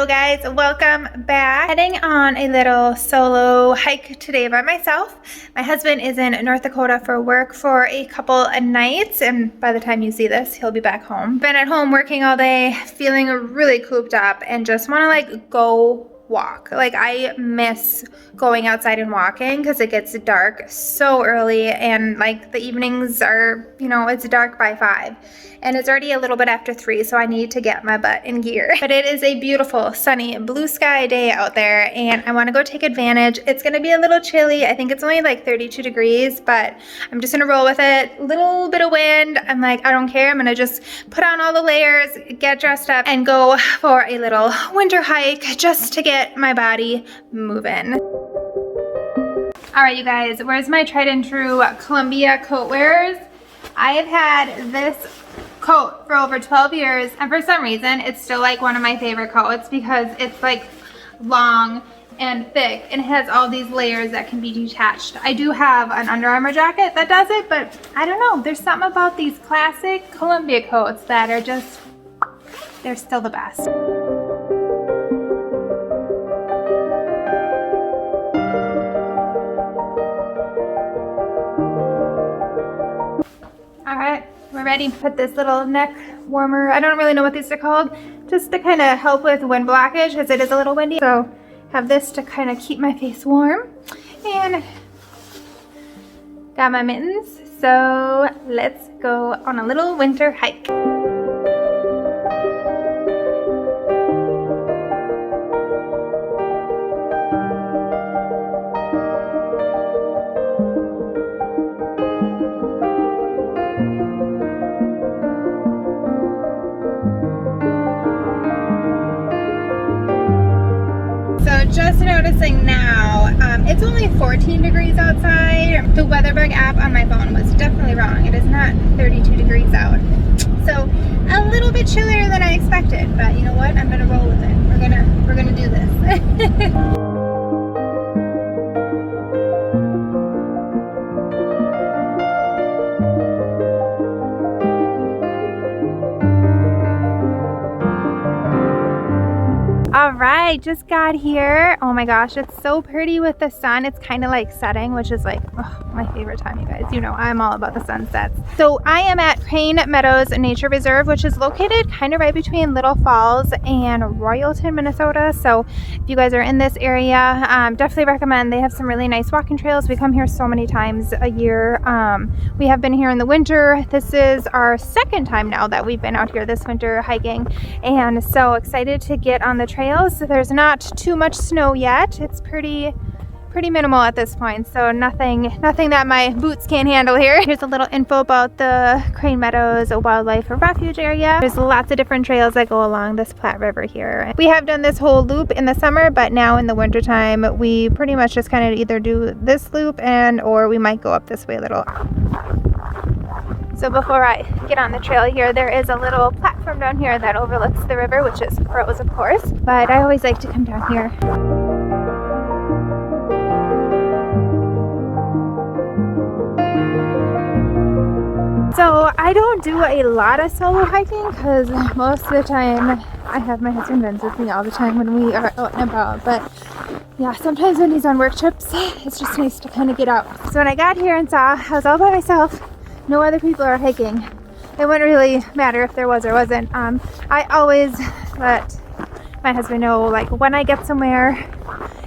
Hello guys, welcome back. Heading on a little solo hike today by myself. My husband is in North Dakota for work for a couple of nights, and by the time you see this, he'll be back home. Been at home working all day, feeling really cooped up and just want to go walk. I miss going outside and walking because it gets dark so early, and the evenings are, it's dark by 5 and it's already a little bit after 3, so I need to get my butt in gear. But it is a beautiful sunny blue sky day out there and I want to go take advantage. It's going to be a little chilly. I think it's only 32 degrees, but I'm just going to roll with it. Little bit of wind. I'm I don't care. I'm going to just put on all the layers, get dressed up and go for a little winter hike just to get my body moving. All right, you guys, where's my tried and true Columbia coat wearers? I have had this coat for over 12 years, and for some reason it's still one of my favorite coats because it's long and thick and it has all these layers that can be detached. I do have an Under Armour jacket that does it, but I don't know, there's something about these classic Columbia coats that are just, they're still the best. All right, we're ready. Put this little neck warmer, I don't really know what these are called, just to kind of help with wind blockage because it is a little windy. So have this to kind of keep my face warm, and got my mittens. So let's go on a little winter hike. Just noticing now, it's only 14 degrees outside. The WeatherBug app on my phone was definitely wrong. It is not 32 degrees out. So a little bit chillier than I expected, but you know what? I'm gonna roll with it. We're gonna do this. All right, just got here. Oh my gosh, it's so pretty with the sun. It's kind of setting, which is my favorite time, you guys. You know, I'm all about the sunsets. So I am at Crane Meadows Nature Reserve, which is located kind of right between Little Falls and Royalton, Minnesota. So if you guys are in this area, definitely recommend. They have some really nice walking trails. We come here so many times a year. We have been here in the winter. This is our second time now that we've been out here this winter hiking, and so excited to get on the trail. There's not too much snow yet. It's pretty minimal at this point, so nothing that my boots can't handle here. Here's a little info about the Crane Meadows Wildlife Refuge area. There's lots of different trails that go along this Platte River here. We have done this whole loop in the summer, but now in the wintertime we pretty much just kind of either do this loop or we might go up this way a little. So before I get on the trail here, there is a little platform down here that overlooks the river, which is froze, of course, but I always like to come down here. So I don't do a lot of solo hiking because most of the time I have my husband Vince with me all the time when we are out and about, but yeah, sometimes when he's on work trips, it's just nice to kind of get out. So when I got here and saw I was all by myself, no other people are hiking, it wouldn't really matter if there was or wasn't. I always let my husband know when I get somewhere,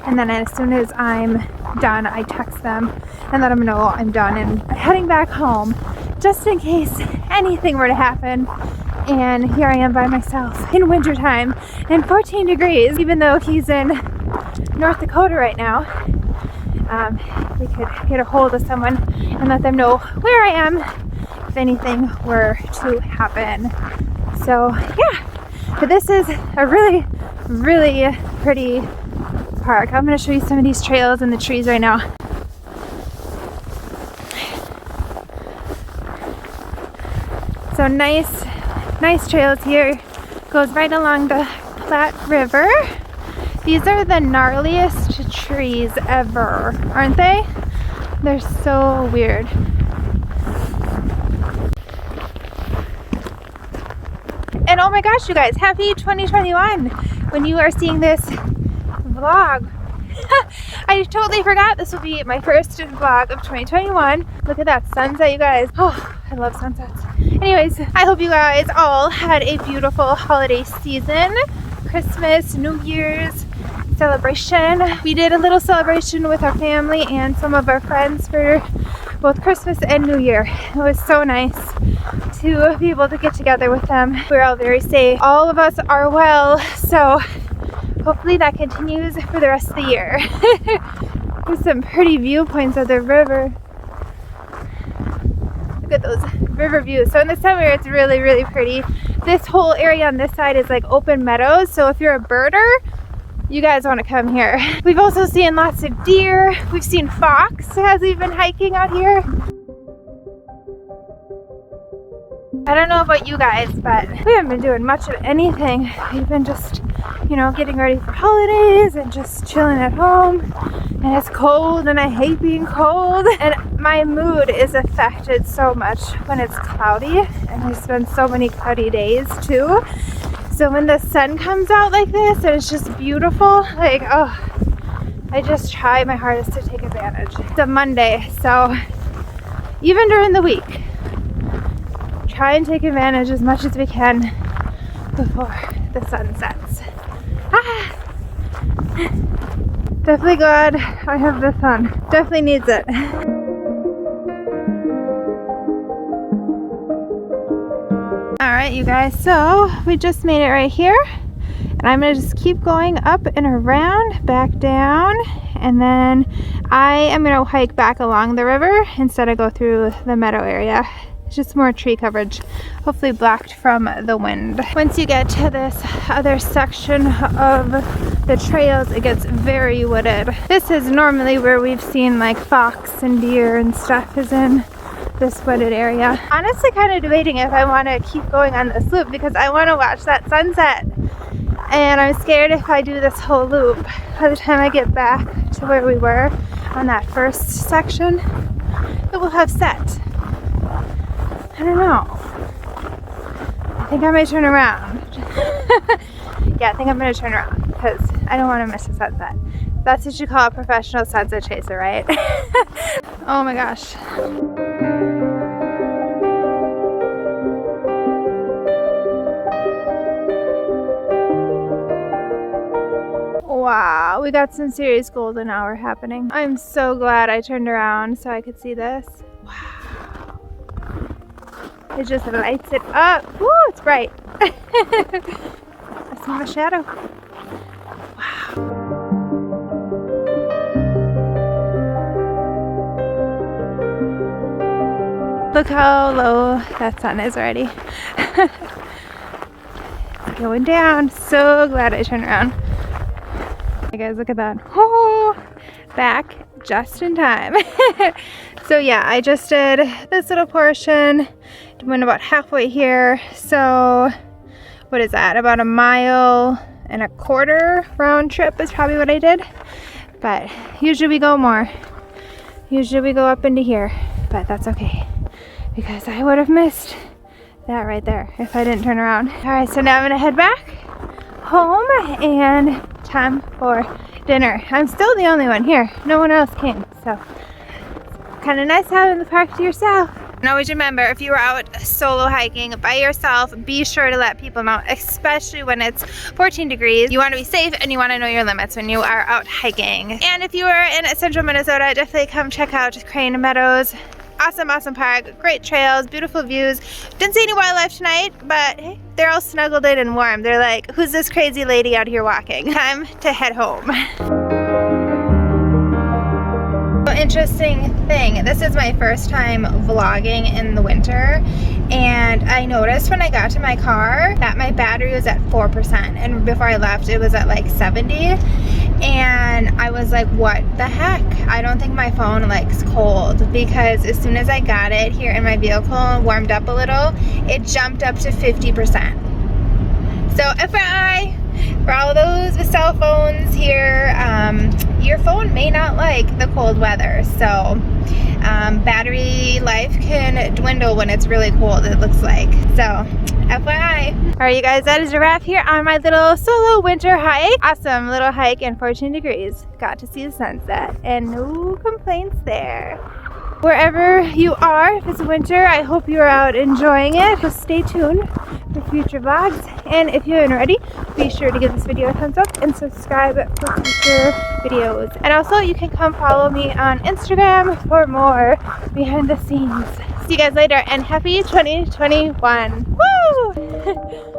and then as soon as I'm done I text them and let them know I'm done and I'm heading back home, just in case anything were to happen. And here I am by myself in wintertime and 14 degrees, even though he's in North Dakota right now. We could get a hold of someone and let them know where I am if anything were to happen. So yeah, but this is a really pretty park. I'm going to show you some of these trails and the trees right now. So nice trails here. Goes right along the Platte River. These are the gnarliest trees ever, aren't they? They're so weird. And oh my gosh, you guys, happy 2021. when you are seeing this vlog. I totally forgot this will be my first vlog of 2021. Look at that sunset, you guys. Oh, I love sunsets. Anyways, I hope you guys all had a beautiful holiday season. Christmas, New Year's celebration. We did a little celebration with our family and some of our friends for both Christmas and New Year. It was so nice to be able to get together with them. We're all very safe. All of us are well, so hopefully that continues for the rest of the year. There's some pretty viewpoints of the river. Look at those river views. So in the summer it's really, really pretty. This whole area on this side is like open meadows, so if you're a birder, you guys want to come here. We've also seen lots of deer. We've seen fox as we've been hiking out here. I don't know about you guys, but we haven't been doing much of anything. We've been just, you know, getting ready for holidays and just chilling at home. And it's cold and I hate being cold. And my mood is affected so much when it's cloudy. And there's been so many cloudy days too. So when the sun comes out like this and it's just beautiful, like, oh, I just try my hardest to take advantage. It's a Monday, so even during the week, try and take advantage as much as we can before the sun sets. Definitely glad I have the sun. Definitely needs it. Alright, you guys, so we just made it right here. And I'm going to just keep going up and around, back down, and then I am going to hike back along the river instead of go through the meadow area. Just more tree coverage, hopefully blocked from the wind. Once you get to this other section of the trails, it gets very wooded. This is normally where we've seen like fox and deer and stuff, is in this wooded area. Honestly, kind of debating if I want to keep going on this loop because I want to watch that sunset. And I'm scared if I do this whole loop, by the time I get back to where we were on that first section, it will have set. I don't know. I think I might turn around. Yeah, I think I'm going to turn around because I don't want to miss a sunset. That's what you call a professional sunset chaser, right? Oh my gosh. Wow, we got some serious golden hour happening. I'm so glad I turned around so I could see this. Wow. It just lights it up. Woo, it's bright. I see my shadow. Wow. Look how low that sun is already. It's going down. So glad I turned around. Hey guys, look at that. Oh, back just in time. So yeah, I just did this little portion. Went about halfway here. So what is that? About 1.25 miles round trip is probably what I did. But usually we go more. Usually we go up into here. But that's okay, because I would have missed that right there if I didn't turn around. Alright, so now I'm gonna head back home and time for dinner. I'm still the only one here. No one else came. So kind of nice having the park to yourself. And always remember, if you are out solo hiking by yourself, be sure to let people know, especially when it's 14 degrees. You want to be safe and you want to know your limits when you are out hiking. And if you are in central Minnesota, definitely come check out Crane Meadows. Awesome, awesome park, great trails, beautiful views. Didn't see any wildlife tonight, but hey, they're all snuggled in and warm. They're like, who's this crazy lady out here walking? Time to head home. Interesting thing, this is my first time vlogging in the winter, and I noticed when I got to my car that my battery was at 4%, and before I left it was at like 70, and I was like, what the heck? I don't think my phone likes cold, because as soon as I got it here in my vehicle and warmed up a little, it jumped up to 50%. So FYI, for all those with cell phones here, your phone may not like the cold weather, so battery life can dwindle when it's really cold, it looks like. So FYI. All right, you guys, that is a wrap here on my little solo winter hike. Awesome little hike and 14 degrees. Got to see the sunset and no complaints there. Wherever you are, if it's winter, I hope you're out enjoying it. So stay tuned for future vlogs. And if you haven't already, be sure to give this video a thumbs up and subscribe for future videos. And also, you can come follow me on Instagram for more behind the scenes. See you guys later and happy 2021. Woo!